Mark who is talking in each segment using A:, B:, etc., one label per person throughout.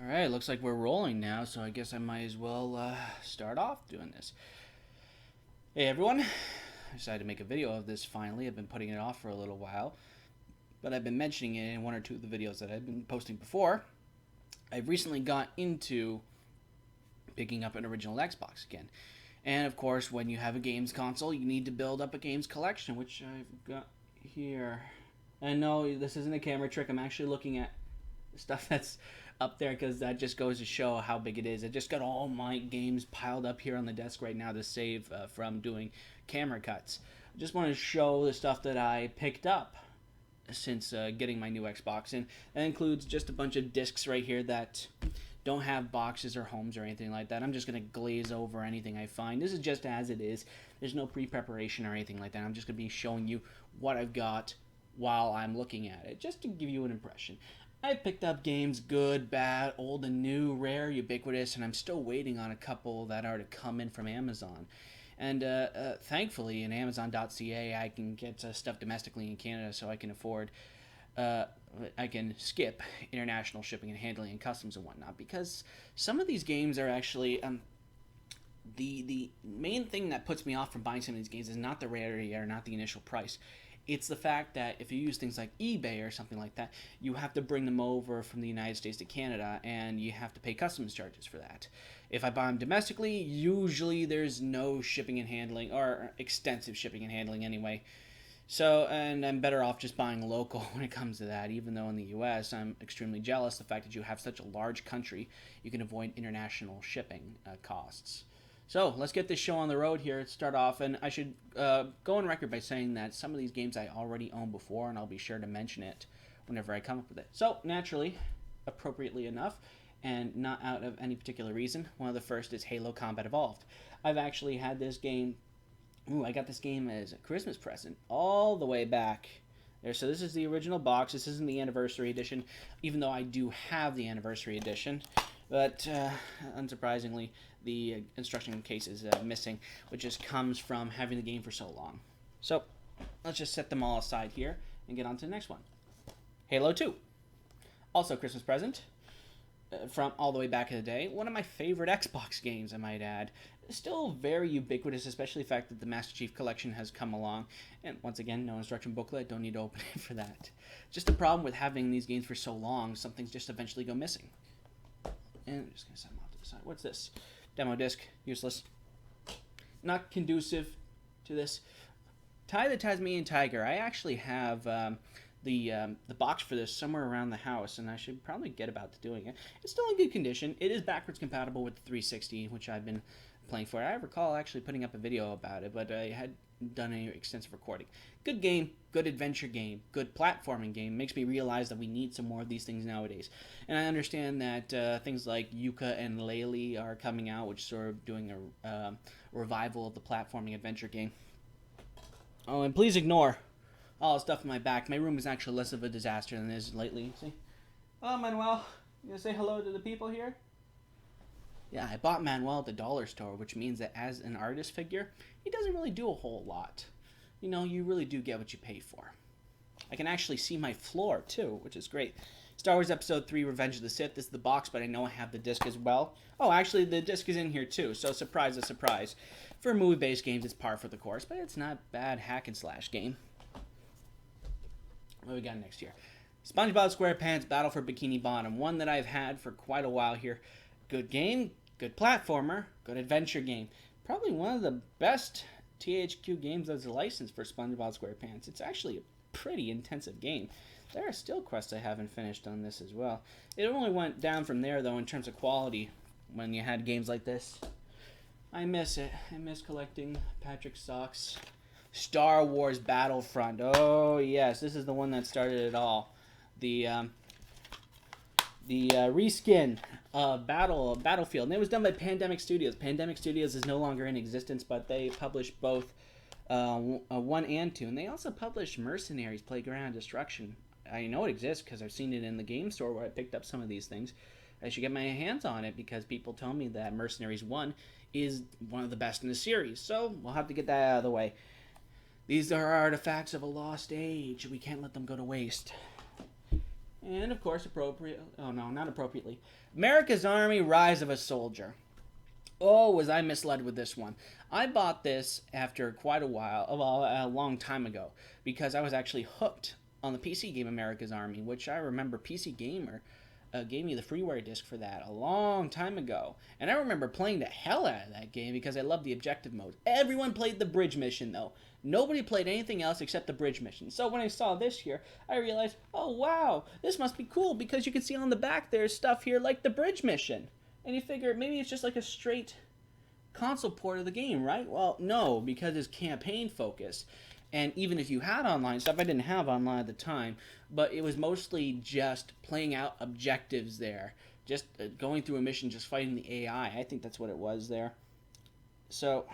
A: Alright, looks like we're rolling now, so I guess I might as well start off doing this. Hey everyone, I decided to make a video of this finally. I've been putting it off for a little while, but I've been mentioning it in one or two of the videos that I've been posting before. I've recently got into picking up an original Xbox again. And of course, when you have a games console, you need to build up a games collection, which I've got here. And no, this isn't a camera trick. I'm actually looking at stuff that's up there because that just goes to show how big it is. I just got all my games piled up here on the desk right now to save from doing camera cuts. I just want to show the stuff that I picked up since getting my new Xbox, and that includes just a bunch of discs right here that don't have boxes or homes or anything like that. I'm just going to glaze over anything I find. This is just as it is. There's no pre-preparation or anything like that. I'm just going to be showing you what I've got while I'm looking at it, just to give you an impression. I've picked up games good, bad, old and new, rare, ubiquitous, and I'm still waiting on a couple that are to come in from Amazon. And thankfully, in Amazon.ca, I can get stuff domestically in Canada, so I can afford, I can skip international shipping and handling and customs and whatnot. Because some of these games are actually, the main thing that puts me off from buying some of these games is not the rarity or not the initial price. It's the fact that if you use things like eBay or something like that, you have to bring them over from the United States to Canada, and you have to pay customs charges for that. If I buy them domestically, usually there's no shipping and handling, or extensive shipping and handling anyway. So, and I'm better off just buying local when it comes to that, even though in the US I'm extremely jealous of the fact that you have such a large country, you can avoid international shipping costs. So let's get this show on the road here. Let's start off, and I should go on record by saying that some of these games I already owned before, and I'll be sure to mention it whenever I come up with it. So naturally, appropriately enough, and not out of any particular reason, one of the first is Halo Combat Evolved. I've actually had this game. I got this game as a Christmas present all the way back there. So this is the original box. This isn't the anniversary edition, even though I do have the anniversary edition. But unsurprisingly, the instruction case is missing, which just comes from having the game for so long. So let's just set them all aside here and get on to the next one. Halo 2. Also Christmas present from all the way back in the day. One of my favorite Xbox games, I might add. Still very ubiquitous, especially the fact that the Master Chief Collection has come along. And once again, no instruction booklet. Don't need to open it for that. Just the problem with having these games for so long, some things just eventually go missing. And I'm just going to set them off to the side. What's this? Demo disc. Useless. Not conducive to this. Ty the Tasmanian Tiger. I actually have the box for this somewhere around the house, and I should probably get about to doing it. It's still in good condition. It is backwards compatible with the 360, which I've been playing for. I recall actually putting up a video about it, but I had done any extensive recording. Good game, good adventure game, good platforming game. Makes me realize that we need some more of these things nowadays. And I understand that things like Yuka and Laylee are coming out, which is sort of doing a revival of the platforming adventure game. Oh, and please ignore all the stuff in my back. My room is actually less of a disaster than it is lately. See? Oh, Manuel, you gonna say hello to the people here? Yeah, I bought Manuel at the dollar store, which means that as an artist figure, he doesn't really do a whole lot. You know, you really do get what you pay for. I can actually see my floor, too, which is great. Star Wars Episode 3 Revenge of the Sith. This is the box, but I know I have the disc as well. Oh, actually, the disc is in here, too, so surprise, a surprise. For movie-based games, it's par for the course, but it's not a bad hack-and-slash game. What do we got next here? SpongeBob SquarePants Battle for Bikini Bottom. One that I've had for quite a while here. Good game, good platformer, good adventure game. Probably one of the best THQ games that's licensed for SpongeBob SquarePants. It's actually a pretty intensive game. There are still quests I haven't finished on this as well. It only went down from there, though, in terms of quality when you had games like this. I miss it. I miss collecting Patrick Socks. Star Wars Battlefront. Oh, yes. This is the one that started it all. The reskin of Battlefield. And it was done by Pandemic Studios. Pandemic Studios is no longer in existence, but they publish both 1 and 2. And they also publish Mercenaries Playground Destruction. I know it exists because I've seen it in the game store where I picked up some of these things. I should get my hands on it because people tell me that Mercenaries 1 is one of the best in the series. So we'll have to get that out of the way. These are artifacts of a lost age. We can't let them go to waste. And of course, appropriate. Oh no, not appropriately. America's Army: Rise of a Soldier. Oh, was I misled with this one? I bought this after quite a while, well, a long time ago, because I was actually hooked on the PC game America's Army, which I remember PC Gamer gave me the freeware disc for that a long time ago. And I remember playing the hell out of that game because I loved the objective mode. Everyone played the bridge mission, though. Nobody played anything else except the bridge mission. So when I saw this here, I realized, oh wow, this must be cool because you can see on the back there's stuff here like the bridge mission. And you figure maybe it's just like a straight console port of the game, right? Well, no, because it's campaign focused. And even if you had online stuff, I didn't have online at the time, but it was mostly just playing out objectives there. Just going through a mission, just fighting the AI. I think that's what it was there. So,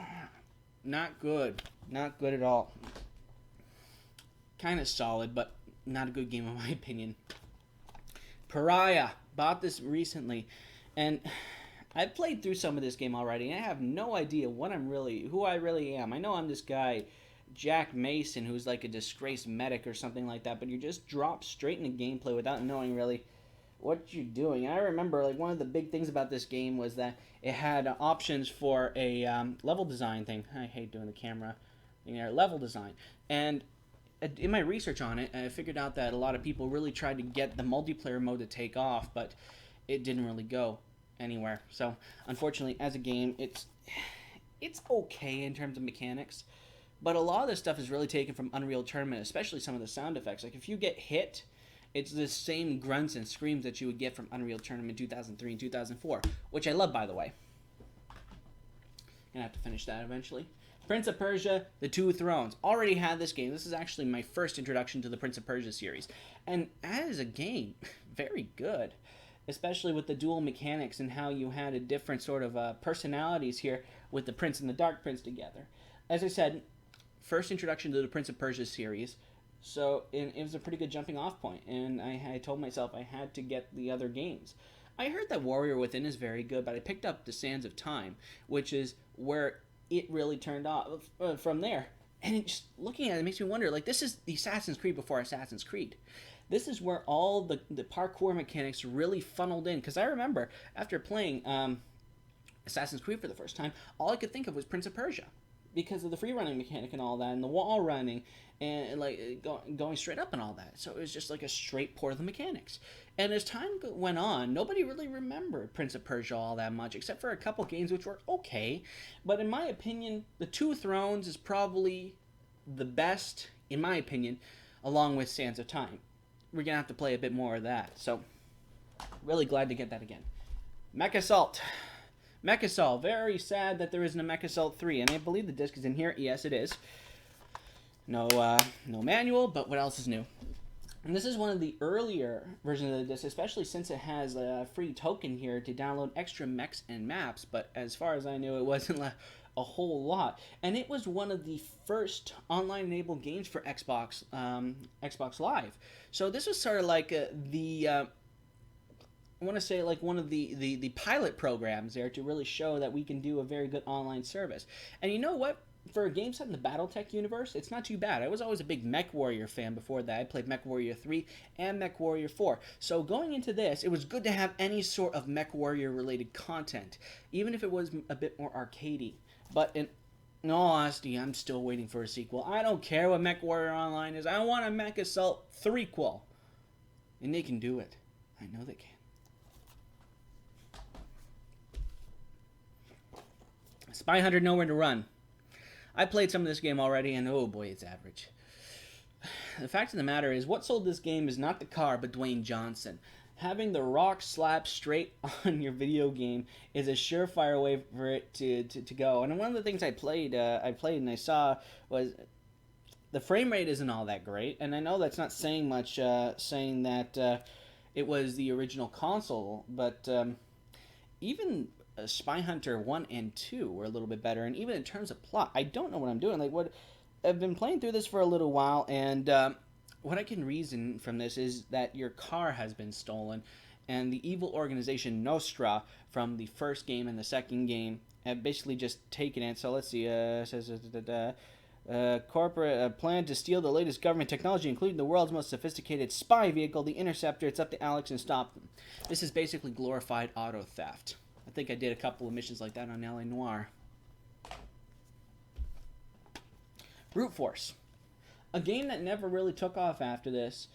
A: not good. Not good at all. Kind of solid, but not a good game in my opinion. Pariah. Bought this recently. And I've played through some of this game already, and I have no idea who I really am. I know I'm this guy, Jack Mason, who's like a disgraced medic or something like that, but you just drop straight into gameplay without knowing really what you're doing. I remember like one of the big things about this game was that it had options for a level design thing. I hate doing the camera thing there. Level design. And in my research on it, I figured out that a lot of people really tried to get the multiplayer mode to take off, but it didn't really go anywhere. So unfortunately, as a game, it's okay in terms of mechanics, but a lot of this stuff is really taken from Unreal Tournament, especially some of the sound effects. Like if you get hit, it's the same grunts and screams that you would get from Unreal Tournament 2003 and 2004, which I love, by the way. Gonna have to finish that eventually. Prince of Persia: The Two Thrones. Already had this game. This is actually my first introduction to the Prince of Persia series, and as a game, very good. Especially with the dual mechanics and how you had a different sort of personalities here with the Prince and the Dark Prince together. As I said, first introduction to the Prince of Persia series, so it was a pretty good jumping off point, and I told myself I had to get the other games. I heard that Warrior Within is very good, but I picked up The Sands of Time, which is where it really turned off from there. And just looking at it makes me wonder, like, this is the Assassin's Creed before Assassin's Creed. This is where all the parkour mechanics really funneled in. Because I remember, after playing Assassin's Creed for the first time, all I could think of was Prince of Persia. Because of the free running mechanic and all that, and the wall running, and like going straight up and all that. So it was just like a straight port of the mechanics. And as time went on, nobody really remembered Prince of Persia all that much, except for a couple games which were okay. But in my opinion, The Two Thrones is probably the best, in my opinion, along with Sands of Time. We're going to have to play a bit more of that. So, really glad to get that again. Mech Assault. Mech Assault. Very sad that there isn't a Mech Assault 3. And I believe the disc is in here. Yes, it is. No manual, but what else is new? And this is one of the earlier versions of the disc, especially since it has a free token here to download extra mechs and maps. But as far as I knew, it wasn't a whole lot. And it was one of the first online-enabled games for Xbox Live. So this was sort of like I want to say like one of the pilot programs there to really show that we can do a very good online service. And you know what? For a game set in the BattleTech universe, it's not too bad. I was always a big Mech Warrior fan before that. I played Mech Warrior 3 and Mech Warrior 4. So going into this, it was good to have any sort of Mech Warrior related content, even if it was a bit more arcadey. But in all honesty, I'm still waiting for a sequel. I don't care what Mech Warrior Online is. I want a Mech Assault 3-quel. And they can do it. I know they can. Spy Hunter Nowhere to Run. I played some of this game already, and oh boy, it's average. The fact of the matter is, what sold this game is not the car, but Dwayne Johnson. Having the rock slap straight on your video game is a surefire way for it to go. And one of the things I played and I saw was the frame rate isn't all that great. And I know that's not saying much, saying that it was the original console, but even Spy Hunter 1 and 2 were a little bit better. And even in terms of plot, I don't know what I'm doing. I've been playing through this for a little while, and what I can reason from this is that your car has been stolen, and the evil organization Nostra from the first game and the second game have basically just taken it. So let's see, Corporate plan to steal the latest government technology, including the world's most sophisticated spy vehicle, the Interceptor. It's up to Alex and stop them. This is basically glorified auto theft. I think I did a couple of missions like that on LA Noire. Brute Force. A game that never really took off after this.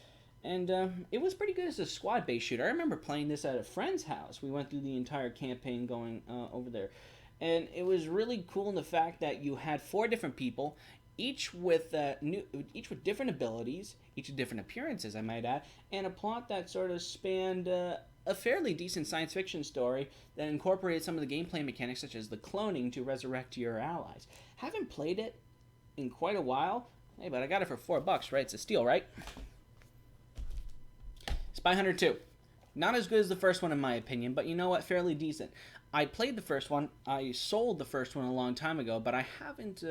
A: And it was pretty good as a squad-based shooter. I remember playing this at a friend's house. We went through the entire campaign going over there. And it was really cool in the fact that you had 4 different people, each with different abilities, each with different appearances, I might add, and a plot that sort of spanned a fairly decent science fiction story that incorporated some of the gameplay mechanics, such as the cloning to resurrect your allies. Haven't played it in quite a while. Hey, but I got it for $4, right? It's a steal, right? Spy Hunter 2. Not as good as the first one in my opinion, but you know what? Fairly decent. I played the first one. I sold the first one a long time ago, but I haven't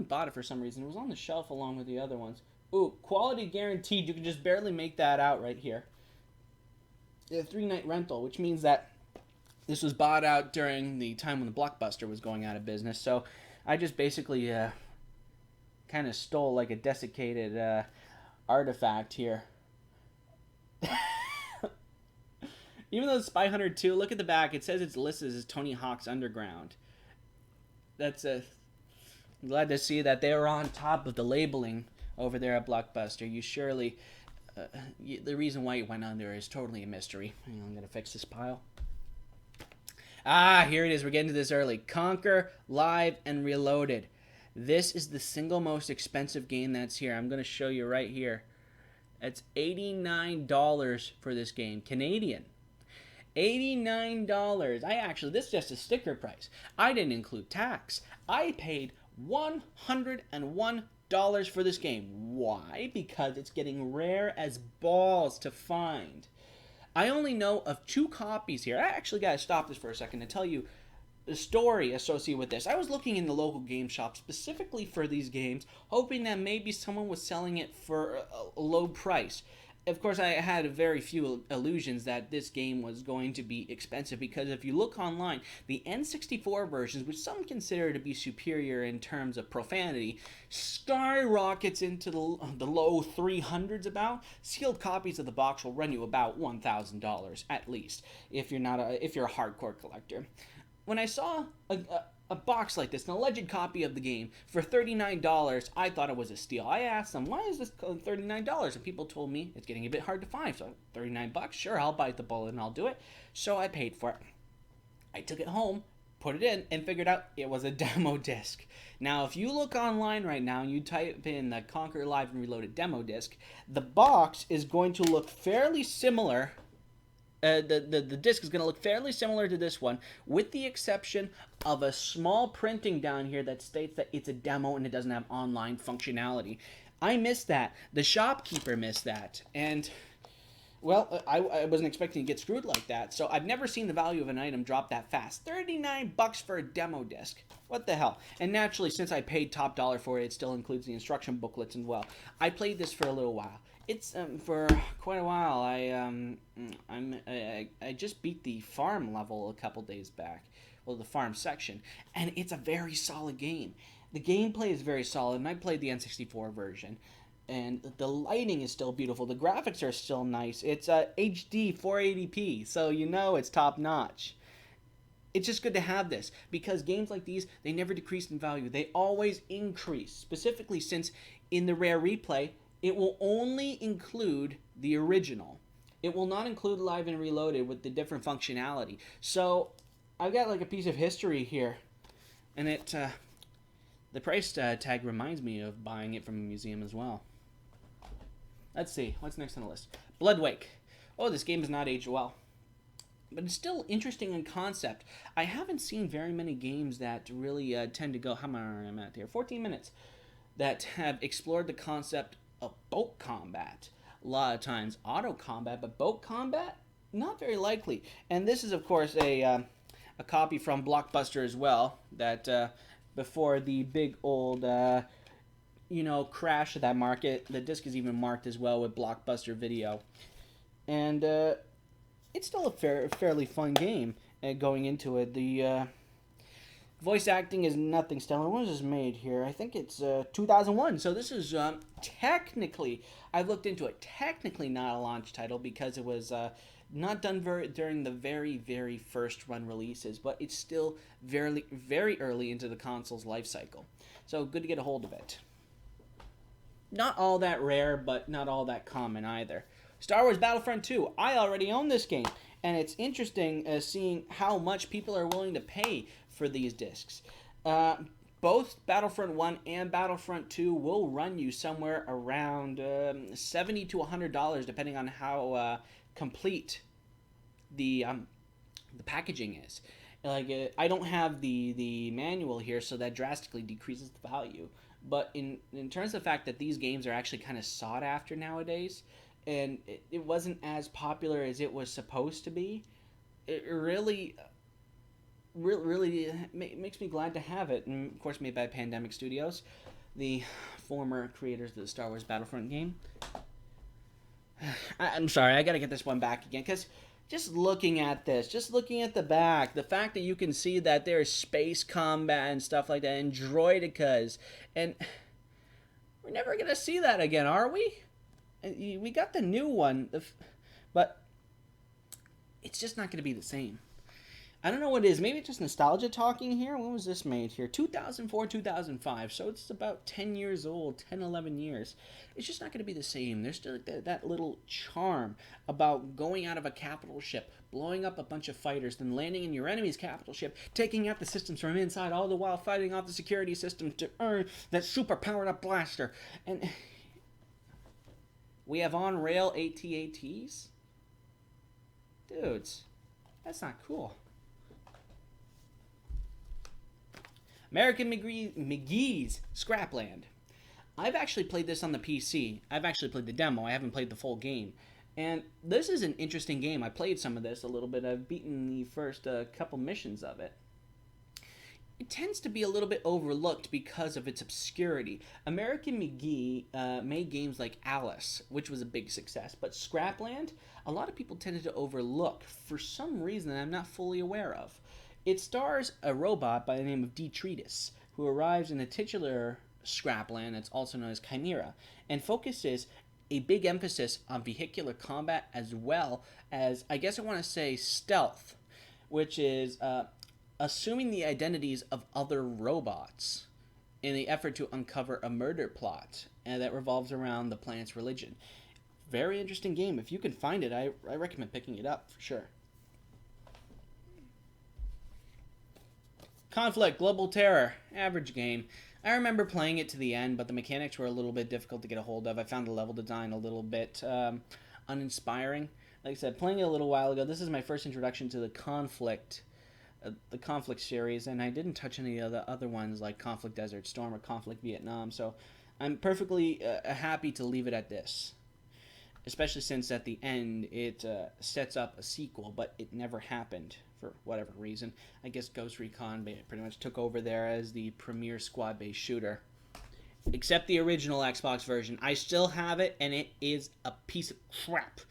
A: bought it for some reason. It was on the shelf along with the other ones. Ooh, quality guaranteed. You can just barely make that out right here. A 3-night rental, which means that this was bought out during the time when the Blockbuster was going out of business. So I just basically kind of stole like a desiccated artifact here. Even though it's Spy Hunter 2, look at the back. It says it's listed as Tony Hawk's Underground. That's I'm glad to see that they were on top of the labeling over there at Blockbuster. You surely... the reason why it went under is totally a mystery. Hang on, I'm going to fix this pile. Ah, here it is. We're getting to this early. Conquer Live and Reloaded. This is the single most expensive game that's here. I'm going to show you right here. It's $89 for this game. Canadian. $89. This is just a sticker price. I didn't include tax. I paid $101 for this game. Why? Because it's getting rare as balls to find. I only know of 2 copies here. I actually got to stop this for a second to tell you the story associated with this. I was looking in the local game shop specifically for these games, hoping that maybe someone was selling it for a low price. Of course, I had very few illusions that this game was going to be expensive, because if you look online, the N64 versions, which some consider to be superior in terms of profanity, skyrockets into the low 300s about. Sealed copies of the box will run you about $1,000 at least, if you're a hardcore collector. When I saw a box like this, an alleged copy of the game, for $39, I thought it was a steal. I asked them, why is this $39? And people told me it's getting a bit hard to find. So $39, sure, I'll bite the bullet and I'll do it. So I paid for it. I took it home, put it in, and figured out it was a demo disc. Now, if you look online right now and you type in the Conquer Live and Reloaded demo disc, the box is going to look fairly similar. The disc is going to look fairly similar to this one, with the exception of a small printing down here that states that it's a demo and it doesn't have online functionality. I missed that. The shopkeeper missed that. And, well, I wasn't expecting to get screwed like that. So I've never seen the value of an item drop that fast. $39 for a demo disc. What the hell? And naturally, since I paid top dollar for it, it still includes the instruction booklets as well. I played this for a little while. It's for quite a while. I just beat the farm level a couple days back, well, the farm section, and it's a very solid game. The gameplay is very solid, and I played the N64 version, and the lighting is still beautiful. The graphics are still nice. It's HD 480p, so you know it's top notch. It's just good to have this, because games like these, they never decrease in value. They always increase, specifically since in the Rare Replay, it will only include the original. It will not include Live and Reloaded with the different functionality. So I've got like a piece of history here, and the price tag reminds me of buying it from a museum as well. Let's see, what's next on the list? Bloodwake. Oh, this game has not aged well, but it's still interesting in concept. I haven't seen very many games that really tend to go, how many am I at here? 14 minutes, that have explored the concept of boat combat. A lot of times auto combat, but boat combat, not very likely. And this is, of course, a copy from Blockbuster as well, that before the big old crash of that market, the disc is even marked as well with Blockbuster Video. And it's still a fairly fun game going into it. Voice acting is nothing stellar. When was this made here? I think it's 2001. So this is technically, I looked into it, technically not a launch title because it was not done during the very, very first run releases, but it's still very, very early into the console's life cycle. So good to get a hold of it. Not all that rare, but not all that common either. Star Wars Battlefront 2. I already own this game, and it's interesting seeing how much people are willing to pay for these discs. Both Battlefront 1 and Battlefront 2 will run you somewhere around $70 to $100, depending on how complete the packaging is. Like I don't have the manual here, so that drastically decreases the value. But in terms of the fact that these games are actually kind of sought after nowadays, and it wasn't as popular as it was supposed to be, it really makes me glad to have it. And of course, made by Pandemic Studios, the former creators of the Star Wars Battlefront game. I'm sorry, I gotta get this one back again, because just looking at this, just looking at the back, the fact that you can see that there's space combat and stuff like that, and droidicas, and we're never gonna see that again, are we? We got the new one, but it's just not gonna be the same. I don't know what it is. Maybe it's just nostalgia talking here. When was this made here? 2004, 2005. So it's about 10 years old, 10, 11 years. It's just not going to be the same. There's still that little charm about going out of a capital ship, blowing up a bunch of fighters, then landing in your enemy's capital ship, taking out the systems from inside, all the while fighting off the security system to earn that super powered up blaster. And we have on-rail AT-ATs? Dudes, that's not cool. American McGee's Scrapland. I've actually played this on the PC. I've actually played the demo. I haven't played the full game. And this is an interesting game. I played some of this a little bit. I've beaten the first couple missions of it. It tends to be a little bit overlooked because of its obscurity. American McGee made games like Alice, which was a big success. But Scrapland, a lot of people tended to overlook for some reason that I'm not fully aware of. It stars a robot by the name of Detritus, who arrives in the titular Scrapland, that's also known as Chimera, and focuses a big emphasis on vehicular combat as well as, I guess I want to say, stealth, which is assuming the identities of other robots in the effort to uncover a murder plot that revolves around the planet's religion. Very interesting game. If you can find it, I recommend picking it up for sure. Conflict, Global Terror, average game. I remember playing it to the end, but the mechanics were a little bit difficult to get a hold of. I found the level design a little bit uninspiring. Like I said, playing it a little while ago, this is my first introduction to the Conflict series, and I didn't touch any of the other ones like Conflict Desert Storm or Conflict Vietnam, so I'm perfectly happy to leave it at this. Especially since at the end it sets up a sequel, but it never happened for whatever reason. I guess Ghost Recon pretty much took over there as the premier squad-based shooter. Except the original Xbox version. I still have it, and it is a piece of crap.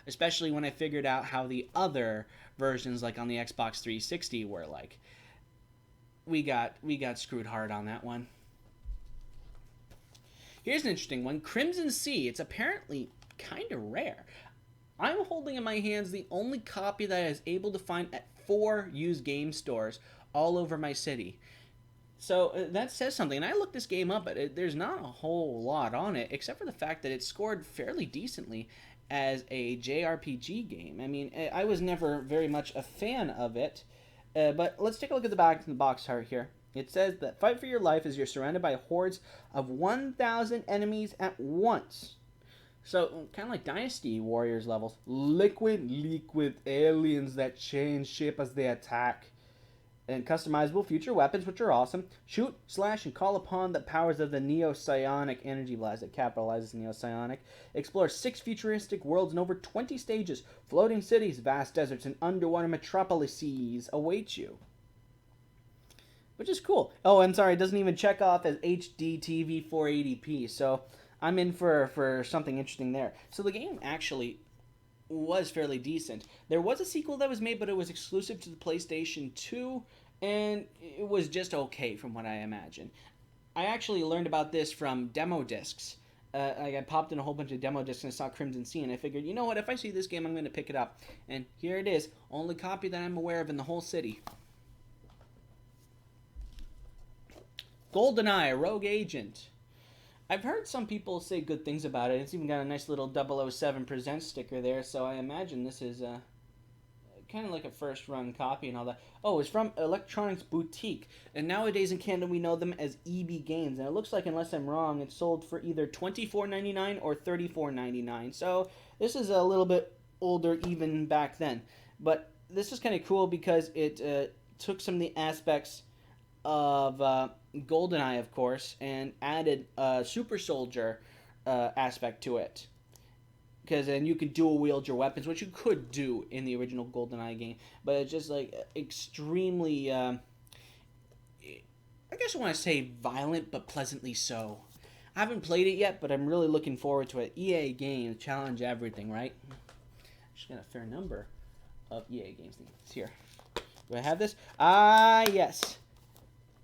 A: Especially when I figured out how the other versions, like on the Xbox 360, were like. We got screwed hard on that one. Here's an interesting one. Crimson Sea. It's apparently kind of rare. I'm holding in my hands the only copy that I was able to find at 4 used game stores all over my city. So that says something. And I looked this game up, but there's not a whole lot on it, except for the fact that it scored fairly decently as a JRPG game. I mean, I was never very much a fan of it, but let's take a look at the back of the box art here. It says that fight for your life as you're surrounded by hordes of 1,000 enemies at once. So, kind of like Dynasty Warriors levels. Liquid aliens that change shape as they attack. And customizable future weapons, which are awesome. Shoot, slash, and call upon the powers of the Neo-Psionic energy blast that capitalizes Neo-Psionic. Explore 6 futuristic worlds and over 20 stages. Floating cities, vast deserts, and underwater metropolises await you. Which is cool. Oh, I'm sorry, it doesn't even check off as HD TV 480p, so I'm in for something interesting there. So the game actually was fairly decent. There was a sequel that was made, but it was exclusive to the PlayStation 2 and it was just okay from what I imagine. I actually learned about this from demo discs. I popped in a whole bunch of demo discs and I saw Crimson Sea, and I figured, you know what, if I see this game, I'm going to pick it up. And here it is, only copy that I'm aware of in the whole city. GoldenEye, Rogue Agent. I've heard some people say good things about it. It's even got a nice little 007 Presents sticker there, so I imagine this is kind of like a first run copy and all that. Oh, it's from Electronics Boutique, and nowadays in Canada we know them as EB Games, and it looks like, unless I'm wrong, it's sold for either $24.99 or $34.99. So this is a little bit older even back then, but this is kind of cool because it took some of the aspects of GoldenEye, of course, and added a Super Soldier aspect to it. Because then you can dual wield your weapons, which you could do in the original GoldenEye game, but it's just like extremely, I guess I want to say violent, but pleasantly so. I haven't played it yet, but I'm really looking forward to it. EA Games, challenge everything, right? Just got a fair number of EA Games things here. Do I have this? Ah, yes.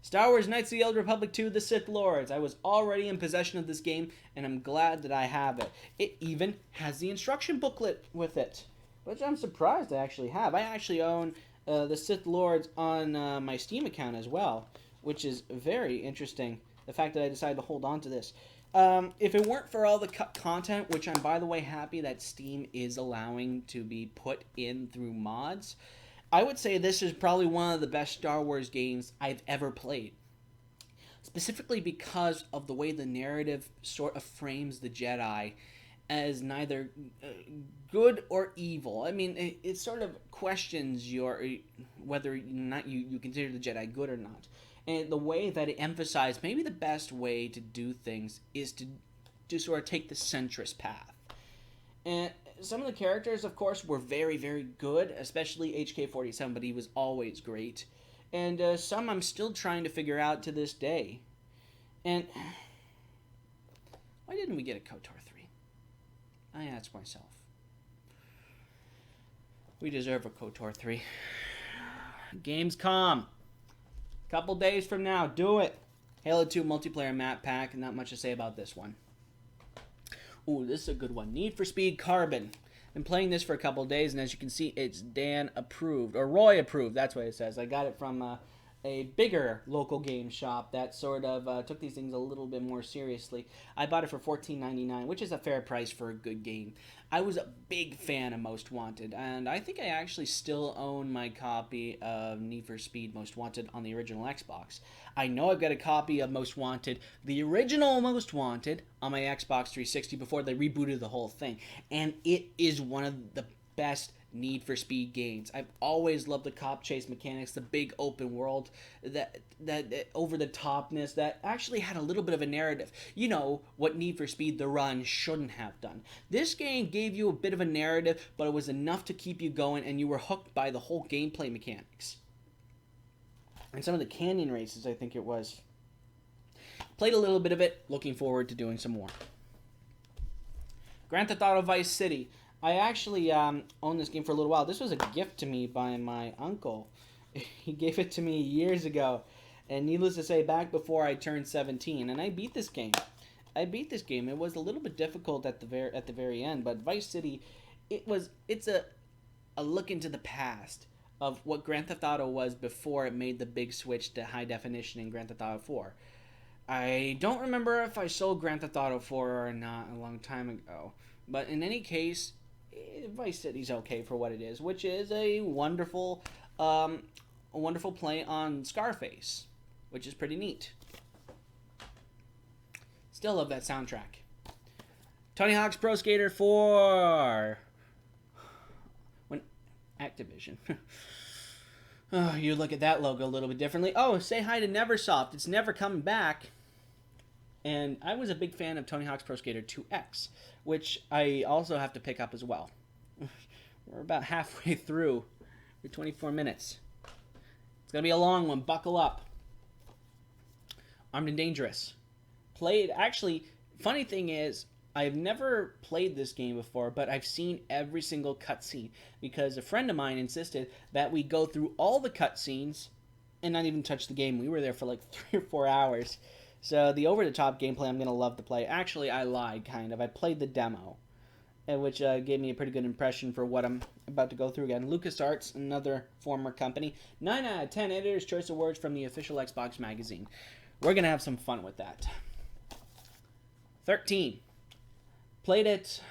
A: Star Wars Knights of the Old Republic 2, The Sith Lords. I was already in possession of this game, and I'm glad that I have it. It even has the instruction booklet with it, which I'm surprised I actually have. I actually own The Sith Lords on my Steam account as well, which is very interesting, the fact that I decided to hold on to this. If it weren't for all the cut content, which I'm, by the way, happy that Steam is allowing to be put in through mods, I would say this is probably one of the best Star Wars games I've ever played. Specifically because of the way the narrative sort of frames the Jedi as neither good or evil. I mean, it sort of questions your whether or not you consider the Jedi good or not. And the way that it emphasized maybe the best way to do things is to sort of take the centrist path. And some of the characters, of course, were very, very good, especially HK-47, but he was always great. And some I'm still trying to figure out to this day. And why didn't we get a KOTOR 3? I ask myself. We deserve a KOTOR 3. Gamescom. Couple days from now, do it. Halo 2 multiplayer map pack, not much to say about this one. Ooh, this is a good one. Need for Speed Carbon. Been playing this for a couple days, and as you can see, it's Dan approved, or Roy approved. That's what it says. I got it from a bigger local game shop that sort of took these things a little bit more seriously. I bought it for $14.99, which is a fair price for a good game. I was a big fan of Most Wanted, and I think I actually still own my copy of Need for Speed Most Wanted on the original Xbox. I know I've got a copy of Most Wanted, the original Most Wanted, on my Xbox 360 before they rebooted the whole thing, and it is one of the best Need for Speed games. I've always loved the cop chase mechanics, the big open world, that over the topness that actually had a little bit of a narrative. You know what Need for Speed The Run shouldn't have done. This game gave you a bit of a narrative, but it was enough to keep you going, and you were hooked by the whole gameplay mechanics. And some of the canyon races, I think it was. Played a little bit of it, looking forward to doing some more. Grand Theft Auto Vice City. I actually owned this game for a little while. This was a gift to me by my uncle. He gave it to me years ago, and needless to say, back before I turned 17. And I beat this game. It was a little bit difficult at the very end, but Vice City, it's a look into the past of what Grand Theft Auto was before it made the big switch to high definition in Grand Theft Auto 4. I don't remember if I sold Grand Theft Auto 4 or not a long time ago, but in any case, Vice City's okay for what it is, which is a wonderful play on Scarface, which is pretty neat. Still love that soundtrack. Tony Hawk's Pro Skater 4. When Activision. Oh, you look at that logo a little bit differently. Oh, say hi to Neversoft. It's never coming back. And I was a big fan of Tony Hawk's Pro Skater 2X, which I also have to pick up as well. We're about halfway through. We're 24 minutes. It's going to be a long one. Buckle up. Armed and Dangerous. Actually, funny thing is, I've never played this game before, but I've seen every single cutscene because a friend of mine insisted that we go through all the cutscenes and not even touch the game. We were there for like 3 or 4 hours. So the over-the-top gameplay I'm going to love to play. Actually, I lied, kind of. I played the demo, which gave me a pretty good impression for what I'm about to go through again. LucasArts, another former company. 9 out of 10 Editor's Choice Awards from the official Xbox magazine. We're going to have some fun with that. 13. Played it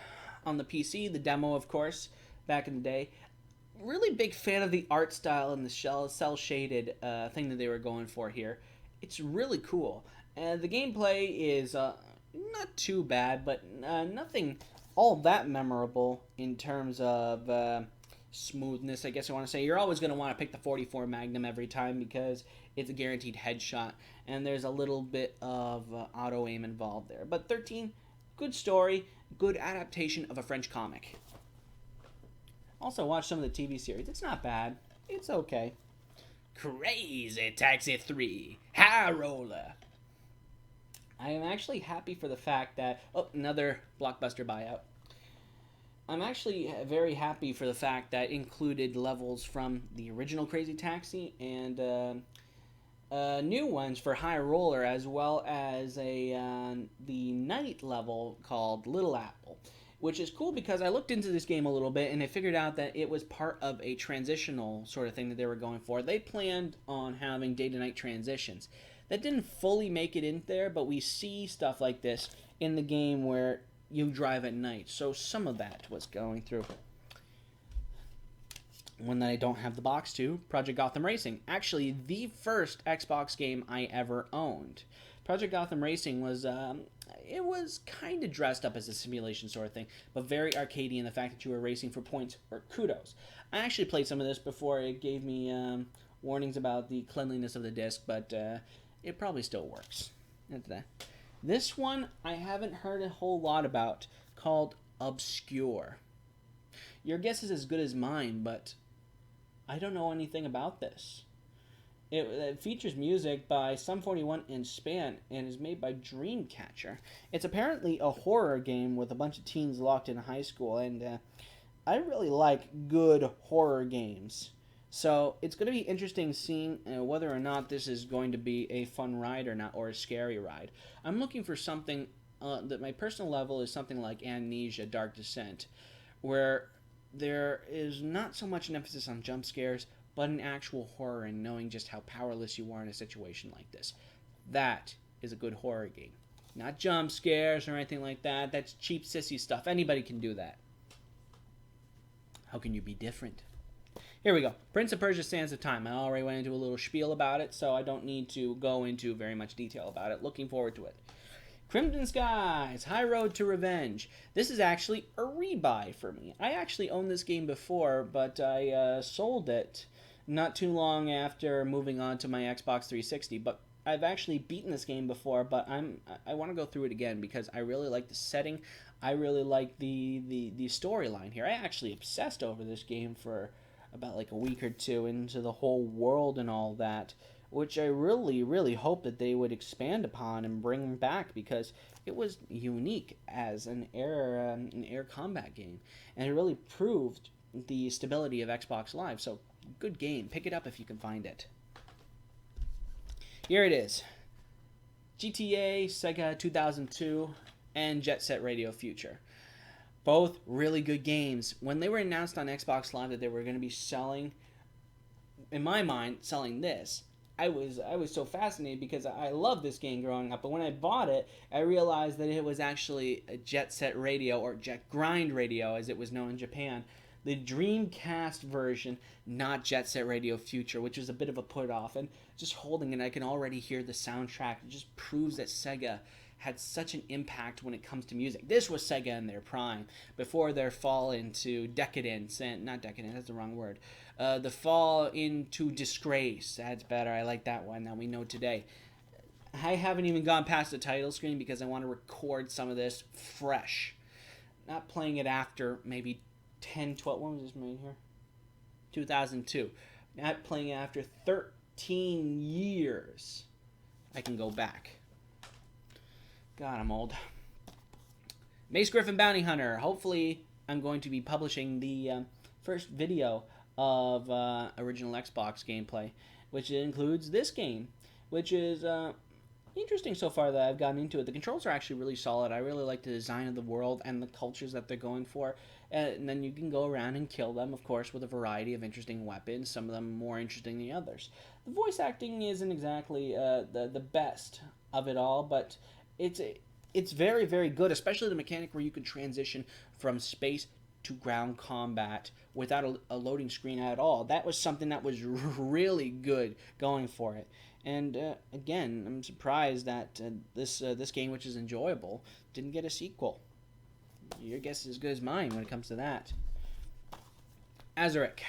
A: on the PC, the demo, of course, back in the day. Really big fan of the art style and the cel-shaded thing that they were going for here. It's really cool. The gameplay is not too bad, but nothing all that memorable in terms of smoothness, I guess I want to say. You're always going to want to pick the 44 Magnum every time because it's a guaranteed headshot, and there's a little bit of auto-aim involved there. But 13, good story, good adaptation of a French comic. Also, watch some of the TV series. It's not bad. It's okay. Crazy Taxi 3, High Roller. I am actually happy for the fact that... Oh, another Blockbuster buyout. I'm actually very happy for the fact that included levels from the original Crazy Taxi and new ones for High Roller, as well as the night level called Little Apple, which is cool because I looked into this game a little bit and I figured out that it was part of a transitional sort of thing that they were going for. They planned on having day-to-night transitions. That didn't fully make it in there, but we see stuff like this in the game where you drive at night. So some of that was going through. One that I don't have the box to, Project Gotham Racing. Actually, the first Xbox game I ever owned. Project Gotham Racing was, it was kind of dressed up as a simulation sort of thing, but very arcadey in the fact that you were racing for points or kudos. I actually played some of this before it gave me warnings about the cleanliness of the disc, but it probably still works. This one I haven't heard a whole lot about, called Obscure. Your guess is as good as mine, but I don't know anything about this. It features music by Sum 41 and Span and is made by Dreamcatcher. It's apparently a horror game with a bunch of teens locked in high school, and I really like good horror games. So it's going to be interesting seeing whether or not this is going to be a fun ride or not, or a scary ride. I'm looking for something that my personal level is something like Amnesia: Dark Descent, where there is not so much an emphasis on jump scares, but an actual horror and knowing just how powerless you are in a situation like this. That is a good horror game. Not jump scares or anything like that. That's cheap sissy stuff. Anybody can do that. How can you be different? Here we go. Prince of Persia: Sands of Time. I already went into a little spiel about it, so I don't need to go into very much detail about it. Looking forward to it. Crimson Skies, High Road to Revenge. This is actually a rebuy for me. I actually owned this game before, but I sold it not too long after moving on to my Xbox 360. But I've actually beaten this game before, but I want to go through it again because I really like the setting. I really like the storyline here. I actually obsessed over this game for about like a week or two into the whole world and all that, which I really, really hope that they would expand upon and bring back because it was unique as an air combat game, and it really proved the stability of Xbox Live. So, good game. Pick it up if you can find it. Here it is. GTA, Sega 2002, and Jet Set Radio Future. Both really good games. When they were announced on Xbox Live that they were going to be selling, in my mind, selling this, I was so fascinated because I loved this game growing up. But when I bought it, I realized that it was actually a Jet Set Radio, or Jet Grind Radio as it was known in Japan. The Dreamcast version, not Jet Set Radio Future, which was a bit of a put off. And just holding it, I can already hear the soundtrack. It just proves that Sega had such an impact when it comes to music. This was Sega in their prime, before their fall into decadence, and not decadence, that's the wrong word. The fall into disgrace. That's better. I like that one that we know today. I haven't even gone past the title screen because I want to record some of this fresh. Not playing it after maybe 10, 12, when was this made here? 2002. Not playing it after 13 years. I can go back. God, I'm old. Mace Griffin Bounty Hunter. Hopefully, I'm going to be publishing the first video of original Xbox gameplay. which includes this game, which is interesting so far that I've gotten into it. The controls are actually really solid. I really like the design of the world and the cultures that they're going for. And then you can go around and kill them, of course, with a variety of interesting weapons, some of them more interesting than others. The voice acting isn't exactly the best of it all, but it's it's very, very good, especially the mechanic where you can transition from space to ground combat without a loading screen at all. That was something that was really good going for it. And again, I'm surprised that this game, which is enjoyable, didn't get a sequel. Your guess is as good as mine when it comes to that. Azuric,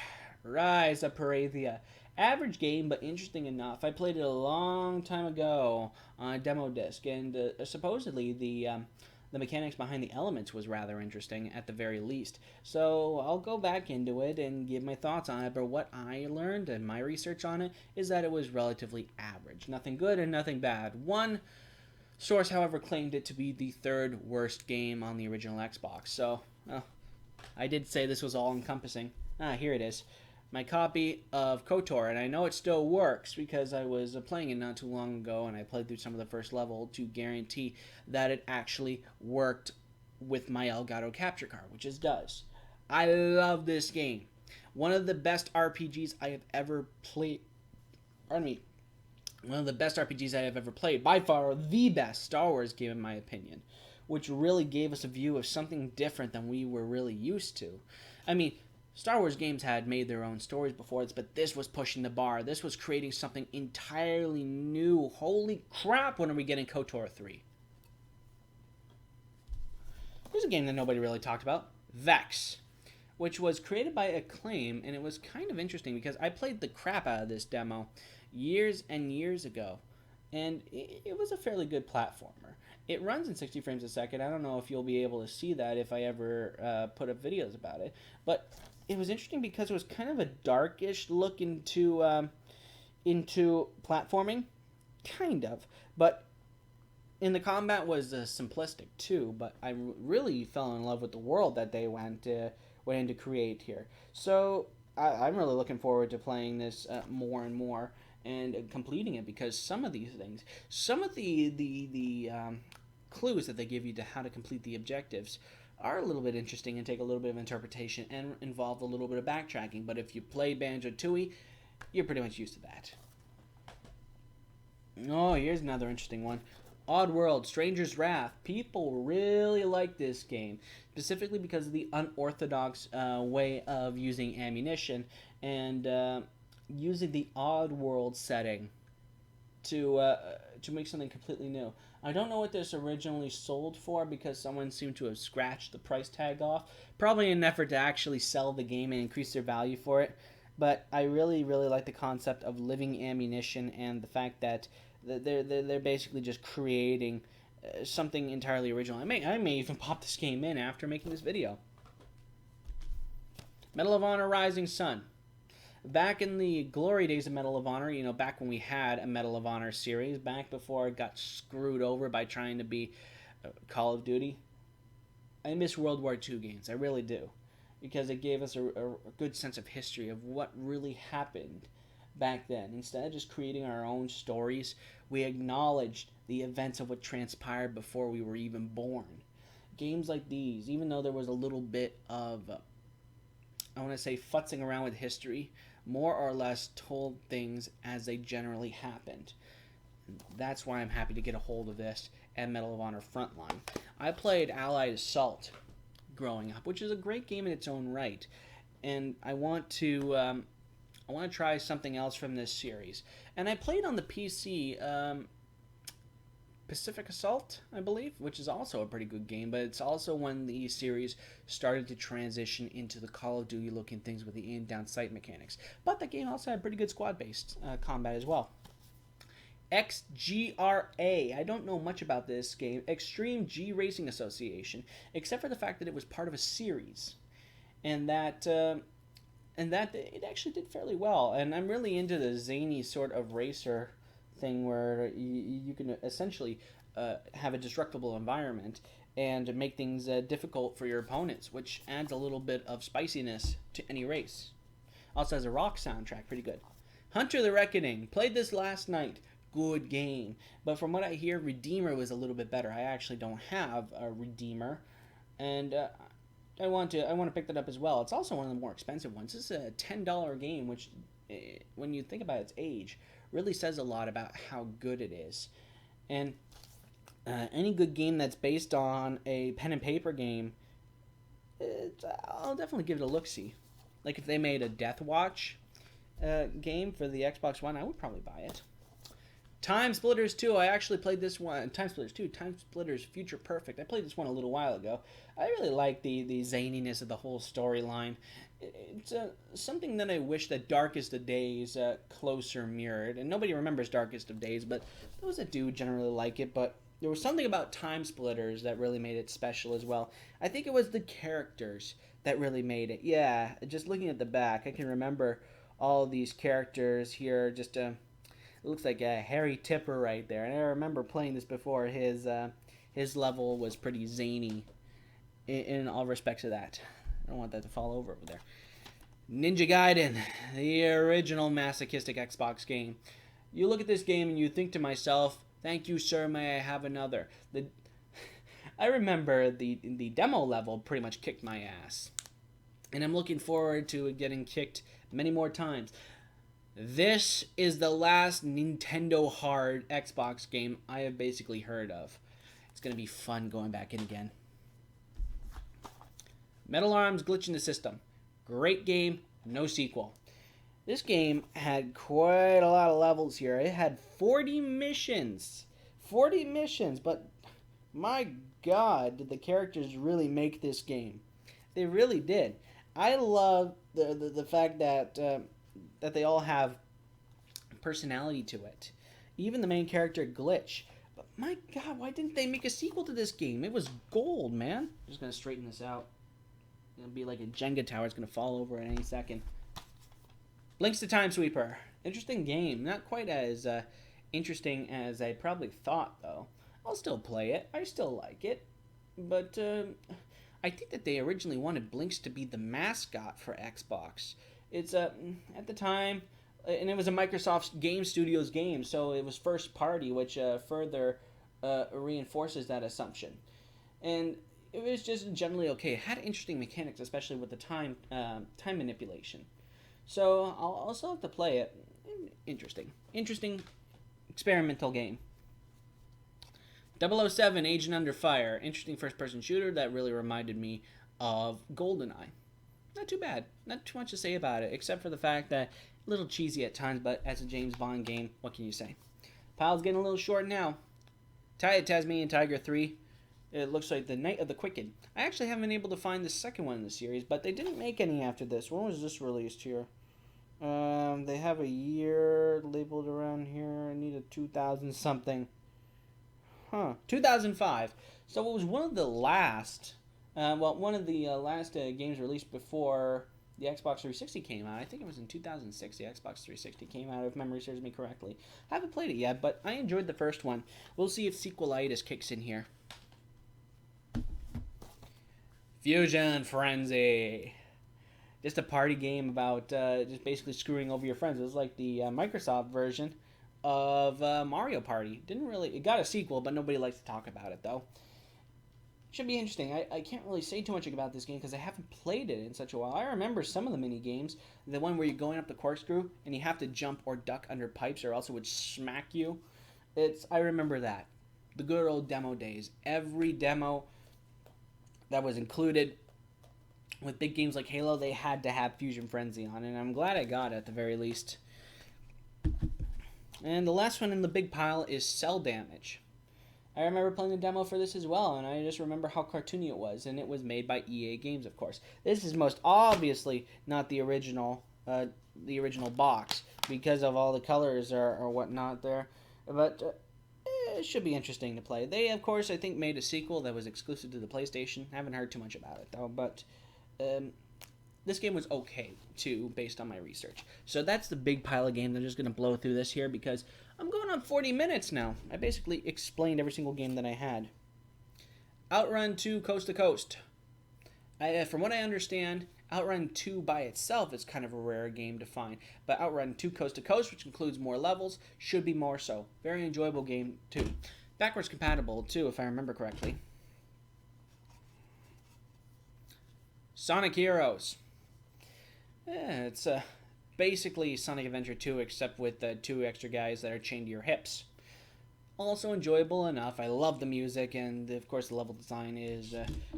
A: Rise of Parathia. Average game, but interesting enough. I played it a long time ago on a demo disc, and supposedly the mechanics behind the elements was rather interesting at the very least. So I'll go back into it and give my thoughts on it, but what I learned and my research on it is that it was relatively average. Nothing good and nothing bad. One source, however, claimed it to be the third worst game on the original Xbox. So, well, I did say this was all-encompassing. Here it is. My copy of KOTOR, and I know it still works because I was playing it not too long ago, and I played through some of the first level to guarantee that it actually worked with my Elgato capture card, which it does. I love this game. One of the best RPGs I have ever played. Pardon me. One of the best RPGs I have ever played. By far the best Star Wars game, in my opinion, which really gave us a view of something different than we were really used to. I mean, Star Wars games had made their own stories before this, but this was pushing the bar. This was creating something entirely new. Holy crap, when are we getting KOTOR 3? Here's a game that nobody really talked about. Vex, which was created by Acclaim, and it was kind of interesting because I played the crap out of this demo years and years ago, and it was a fairly good platformer. It runs in 60 frames a second. I don't know if you'll be able to see that if I ever put up videos about it, but it was interesting because it was kind of a darkish look into platforming, kind of, but in the combat was simplistic too. But I really fell in love with the world that they went in to create here. So I'm really looking forward to playing this more and more and completing it, because some of these things, some of the clues that they give you to how to complete the objectives are a little bit interesting and take a little bit of interpretation and involve a little bit of backtracking. But if you play Banjo-Tooie, you're pretty much used to that. Oh, here's another interesting one. Oddworld, Stranger's Wrath. People really like this game, specifically because of the unorthodox way of using ammunition and using the Oddworld setting to make something completely new. I don't know what this originally sold for, because someone seemed to have scratched the price tag off, probably in an effort to actually sell the game and increase their value for it. But I really, really like the concept of living ammunition and the fact that they're basically just creating something entirely original. I may even pop this game in after making this video. Medal of Honor Rising Sun. Back in the glory days of Medal of Honor, you know, back when we had a Medal of Honor series, back before it got screwed over by trying to be Call of Duty, I miss World War II games. I really do. Because it gave us a good sense of history of what really happened back then. Instead of just creating our own stories, we acknowledged the events of what transpired before we were even born. Games like these, even though there was a little bit of, I want to say, futzing around with history, more or less told things as they generally happened. That's why I'm happy to get a hold of this and Medal of Honor Frontline. I played Allied Assault growing up, which is a great game in its own right, and I want to try something else from this series. And I played on the PC Pacific Assault, I believe, which is also a pretty good game, but it's also when the series started to transition into the Call of Duty looking things with the aim down sight mechanics. But the game also had pretty good squad-based combat as well. XGRA. I don't know much about this game. Extreme G Racing Association, except for the fact that it was part of a series, and that it actually did fairly well. And I'm really into the zany sort of racer thing where you can essentially have a destructible environment and make things difficult for your opponents, which adds a little bit of spiciness to any race. Also has a rock soundtrack, pretty good. Hunter the Reckoning. Played this last night. Good game. But from what I hear, Redeemer was a little bit better. I actually don't have a Redeemer. And I want to pick that up as well. It's also one of the more expensive ones. This is a $10 game, which, when you think about its age, really says a lot about how good it is. And any good game that's based on a pen and paper game, I'll definitely give it a look-see. Like if they made a Death Watch game for the Xbox One, I would probably buy it. Time Splitters 2, I actually played this one. Time Splitters 2, Time Splitters Future Perfect. I played this one a little while ago. I really like the zaniness of the whole storyline. It's something that I wish that Darkest of Days closer mirrored. And nobody remembers Darkest of Days, but those that do generally like it. But there was something about Time Splitters that really made it special as well. I think it was the characters that really made it. Yeah, just looking at the back, I can remember all these characters here. Just it looks like a Harry Tipper right there. And I remember playing this before. His level was pretty zany in all respects of that. I don't want that to fall over there. Ninja Gaiden, the original masochistic Xbox game. You look at this game and you think to myself, thank you, sir, may I have another? I remember the demo level pretty much kicked my ass. And I'm looking forward to it getting kicked many more times. This is the last Nintendo hard Xbox game I have basically heard of. It's going to be fun going back in again. Metal Arms Glitch in the System. Great game, no sequel. This game had quite a lot of levels here. It had 40 missions. 40 missions, but my God, did the characters really make this game. They really did. I love the fact that that they all have personality to it. Even the main character, Glitch. But my God, why didn't they make a sequel to this game? It was gold, man. I'm just going to straighten this out. It's going to be like a Jenga tower. It's going to fall over at any second. Blinx the Time Sweeper. Interesting game. Not quite as interesting as I probably thought, though. I'll still play it. I still like it. But I think that they originally wanted Blinx to be the mascot for Xbox. It's at the time, and it was a Microsoft Game Studios game, so it was first party, which further reinforces that assumption. And it was just generally okay. It had interesting mechanics, especially with the time manipulation. So I'll still have to play it. Interesting experimental game. 007 Agent Under Fire. Interesting first-person shooter that really reminded me of GoldenEye. Not too bad. Not too much to say about it, except for the fact that a little cheesy at times, but as a James Bond game, what can you say? Pile's getting a little short now. Tasmanian Tiger 3. It looks like the Night of the Quicken. I actually haven't been able to find the second one in the series, but they didn't make any after this. When was this released here? They have a year labeled around here. I need a 2000 something. 2005. So it was one of the last, last games released before the Xbox 360 came out. I think it was in 2006 the Xbox 360 came out, if memory serves me correctly. I haven't played it yet, but I enjoyed the first one. We'll see if sequelitis kicks in here. Fusion Frenzy. Just a party game about just basically screwing over your friends. It was like the Microsoft version of Mario Party. It got a sequel, but nobody likes to talk about it, though. Should be interesting. I can't really say too much about this game because I haven't played it in such a while. I remember some of the mini games. The one where you're going up the corkscrew and you have to jump or duck under pipes or else it would smack you. I remember that. The good old demo days. Every demo that was included with big games like Halo, they had to have Fusion Frenzy on, and I'm glad I got it at the very least. And the last one in the big pile is Cell Damage. I remember playing the demo for this as well, and I just remember how cartoony it was, and it was made by EA Games, of course. This is most obviously not the original box, because of all the colors or whatnot there, but it should be interesting to play. They, of course, I think made a sequel that was exclusive to the PlayStation. Haven't heard too much about it, though, but this game was okay, too, based on my research. So that's the big pile of games. I'm just going to blow through this here because I'm going on 40 minutes now. I basically explained every single game that I had. Outrun 2 Coast to Coast. From what I understand, Outrun 2 by itself is kind of a rare game to find, but Outrun 2 Coast to Coast, which includes more levels, should be more so. Very enjoyable game too. Backwards compatible too, if I remember correctly. Sonic Heroes. Yeah, it's basically Sonic Adventure 2, except with the 2 extra guys that are chained to your hips. Also enjoyable enough. I love the music, and of course the level design is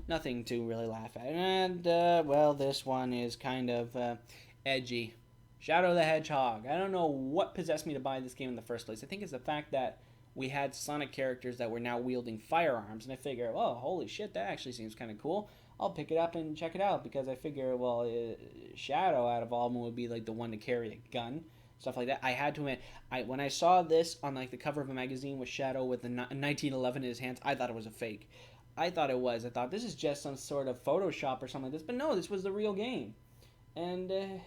A: nothing to really laugh at. And, well, this one is kind of edgy. Shadow the Hedgehog. I don't know what possessed me to buy this game in the first place. I think it's the fact that we had Sonic characters that were now wielding firearms, and I figure, well, holy shit, that actually seems kind of cool. I'll pick it up and check it out, because I figure, well, Shadow out of all of them would be like the one to carry a gun. Stuff like that. I had to admit, when I saw this on like the cover of a magazine with Shadow with the 1911 in his hands, I thought it was a fake. I thought it was. I thought this is just some sort of Photoshop or something like this. But no, this was the real game. And an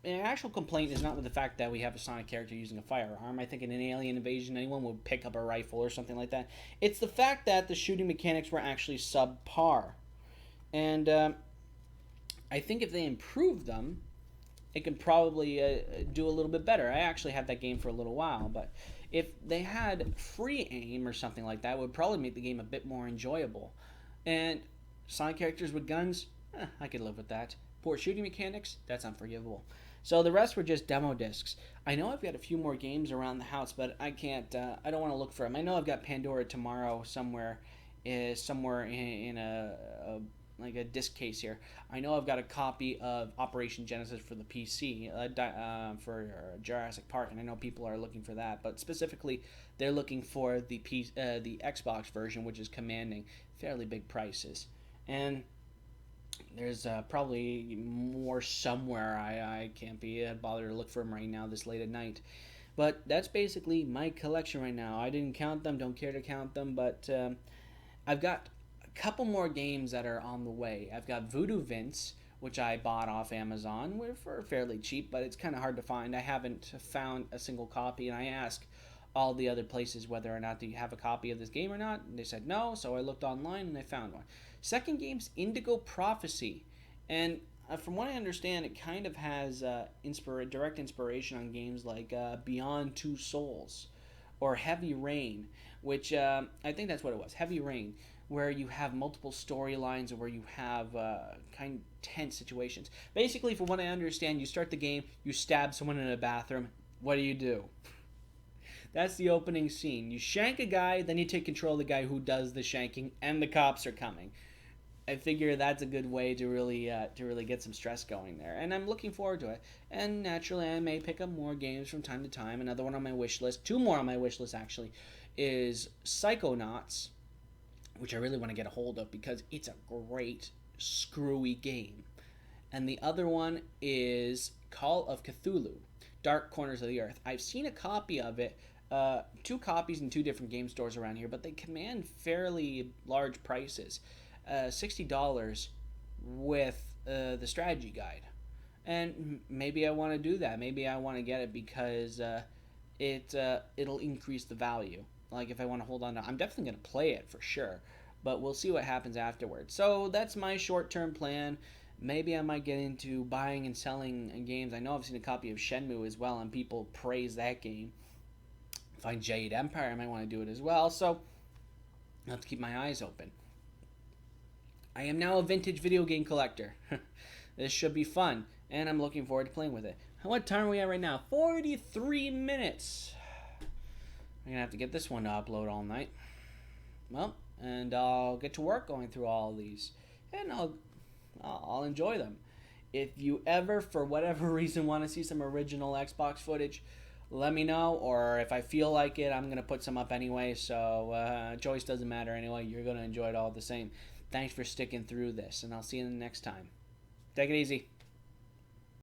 A: actual complaint is not with the fact that we have a Sonic character using a firearm. I think in an alien invasion, anyone would pick up a rifle or something like that. It's the fact that the shooting mechanics were actually subpar. And I think if they improved them, it can probably do a little bit better. I actually had that game for a little while, but if they had free aim or something like that, it would probably make the game a bit more enjoyable. And Sonic characters with guns, I could live with that. Poor shooting mechanics, that's unforgivable. So the rest were just demo discs. I know I've got a few more games around the house, but I can't. I don't want to look for them. I know I've got Pandora Tomorrow somewhere in like a disc case here. I know I've got a copy of Operation Genesis for the PC for Jurassic Park, and I know people are looking for that. But specifically, they're looking for the Xbox version, which is commanding fairly big prices. And there's probably more somewhere. I can't be bothered to look for them right now this late at night. But that's basically my collection right now. I didn't count them, don't care to count them, but I've got couple more games that are on the way. I've got Voodoo Vince, which I bought off Amazon for fairly cheap, but it's kind of hard to find. I haven't found a single copy, and I asked all the other places whether or not do you have a copy of this game or not, and they said no, so I looked online and I found one. Second game's Indigo Prophecy, and from what I understand, it kind of has direct inspiration on games like Beyond Two Souls or Heavy Rain, which I think that's what it was, Heavy Rain, where you have multiple storylines or where you have kind of tense situations. Basically, from what I understand, you start the game, you stab someone in a bathroom. What do? That's the opening scene. You shank a guy, then you take control of the guy who does the shanking, and the cops are coming. I figure that's a good way to really get some stress going there, and I'm looking forward to it. And naturally, I may pick up more games from time to time. Another one on my wish list, 2 more on my wish list actually, is Psychonauts, which I really want to get a hold of because it's a great, screwy game. And the other one is Call of Cthulhu, Dark Corners of the Earth. I've seen a copy of it, 2 copies in 2 different game stores around here, but they command fairly large prices, $60 with the strategy guide. And maybe I want to do that. Maybe I want to get it because it'll increase the value. Like if I want to hold on to, I'm definitely going to play it for sure, but we'll see what happens afterwards. So that's my short-term plan. Maybe I might get into buying and selling games. I know I've seen a copy of Shenmue as well, and people praise that game. Find Jade Empire, I might want to do it as well. So I'll have to keep my eyes open. I am now a vintage video game collector. This should be fun, and I'm looking forward to playing with it. What time are we at right now? 43 minutes. I'm going to have to get this one to upload all night. Well, and I'll get to work going through all of these. And I'll enjoy them. If you ever, for whatever reason, want to see some original Xbox footage, let me know. Or if I feel like it, I'm going to put some up anyway. So choice doesn't matter anyway. You're going to enjoy it all the same. Thanks for sticking through this, and I'll see you next time. Take it easy.